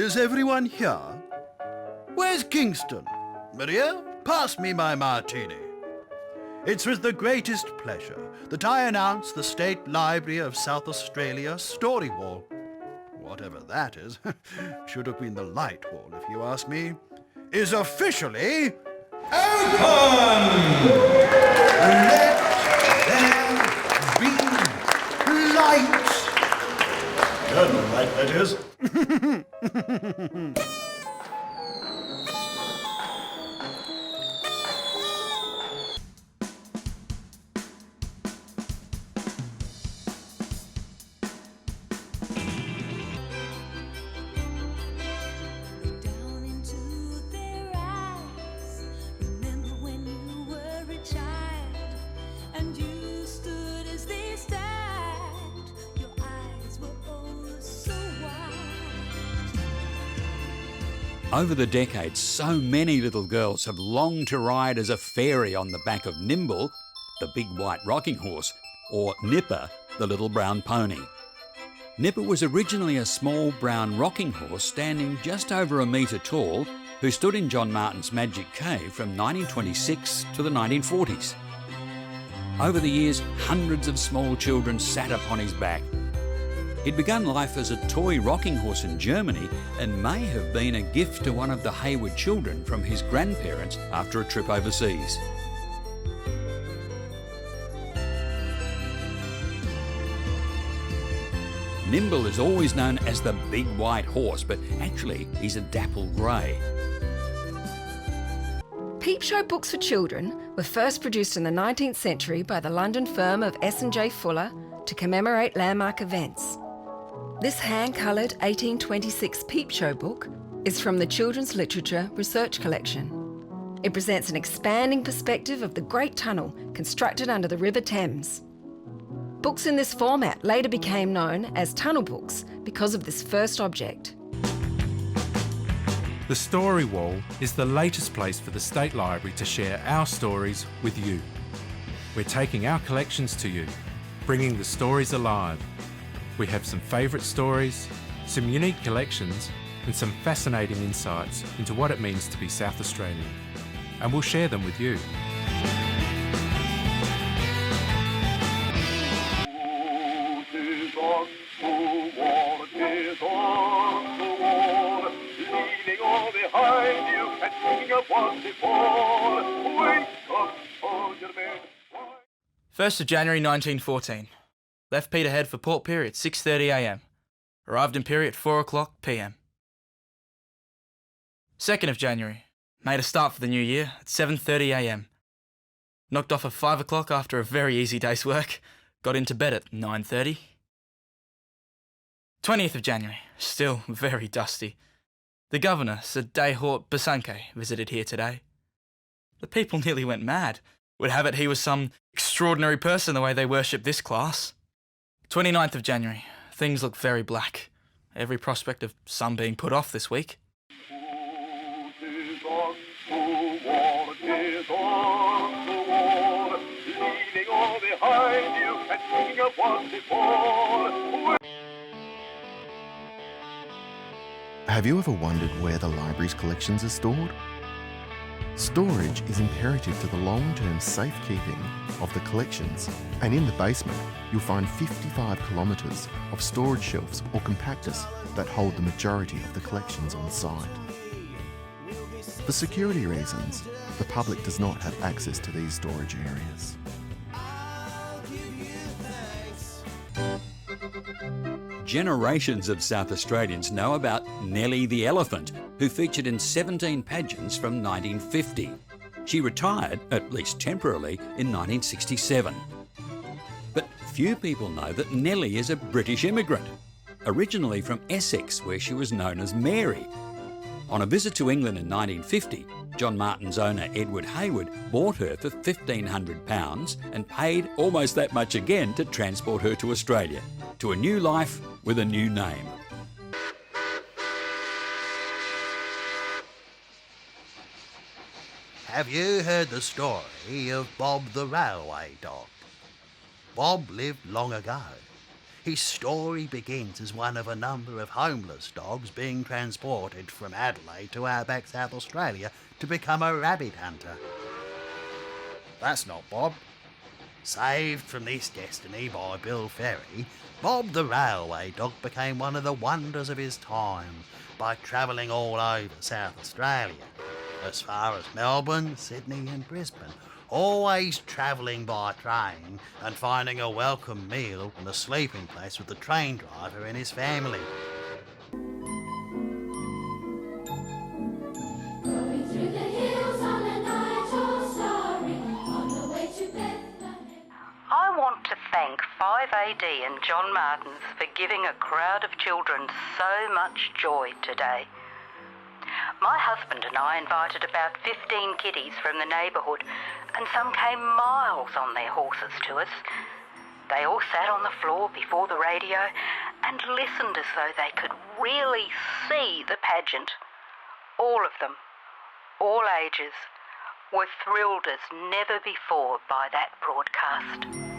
Is everyone here? Where's Kingston? Maria, pass me my martini. It's with the greatest pleasure that I announce the State Library of South Australia story wall. Whatever that is, should have been the light wall if you ask me, is officially open! Let there be light! Eternal light, that is. Over the decades, so many little girls have longed to ride as a fairy on the back of Nimble, the big white rocking horse, or Nipper, the little brown pony. Nipper was originally a small brown rocking horse standing just over a metre tall, who stood in John Martin's Magic Cave from 1926 to the 1940s. Over the years, hundreds of small children sat upon his back. He'd begun life as a toy rocking horse in Germany and may have been a gift to one of the Hayward children from his grandparents after a trip overseas. Nimble is always known as the big white horse, but actually he's a dapple grey. Peep show books for children were first produced in the 19th century by the London firm of S&J Fuller to commemorate landmark events. This hand-coloured 1826 Peep Show book is from the Children's Literature Research Collection. It presents an expanding perspective of the Great Tunnel constructed under the River Thames. Books in this format later became known as tunnel books because of this first object. The Story Wall is the latest place for the State Library to share our stories with you. We're taking our collections to you, bringing the stories alive. We have some favourite stories, some unique collections, and some fascinating insights into what it means to be South Australian. And we'll share them with you. First of January 1914. Left Peterhead for Port Pirie at 6:30 a.m. Arrived in Pirie at 4 o'clock p.m. 2nd of January. Made a start for the new year at 7:30 a.m. Knocked off at 5 o'clock after a very easy day's work. Got into bed at 9:30. 20th of January. Still very dusty. The Governor, Sir Dayhort Basanke, visited here today. The people nearly went mad. Would have it he was some extraordinary person the way they worship this class. 29th of January. Things look very black. Every prospect of some being put off this week. Have you ever wondered where the library's collections are stored? Storage is imperative to the long-term safekeeping of the collections, and in the basement you'll find 55 kilometres of storage shelves or compactors that hold the majority of the collections on site. For security reasons, the public does not have access to these storage areas. Generations of South Australians know about Nellie the elephant, who featured in 17 pageants from 1950. She retired, at least temporarily, in 1967. But few people know that Nellie is a British immigrant, originally from Essex, where she was known as Mary. On a visit to England in 1950, John Martin's owner Edward Hayward bought her for £1,500 and paid almost that much again to transport her to Australia, to a new life with a new name. Have you heard the story of Bob the railway dog? Bob lived long ago. His story begins as one of a number of homeless dogs being transported from Adelaide to outback South Australia to become a rabbit hunter. That's not Bob. Saved from this destiny by Bill Ferry, Bob the railway dog became one of the wonders of his time by travelling all over South Australia, as far as Melbourne, Sydney and Brisbane, always travelling by train and finding a welcome meal and a sleeping place with the train driver and his family. I want to thank 5AD and John Martins for giving a crowd of children so much joy today. My husband and I invited about 15 kiddies from the neighbourhood, and some came miles on their horses to us. They all sat on the floor before the radio and listened as though they could really see the pageant. All of them, all ages, were thrilled as never before by that broadcast.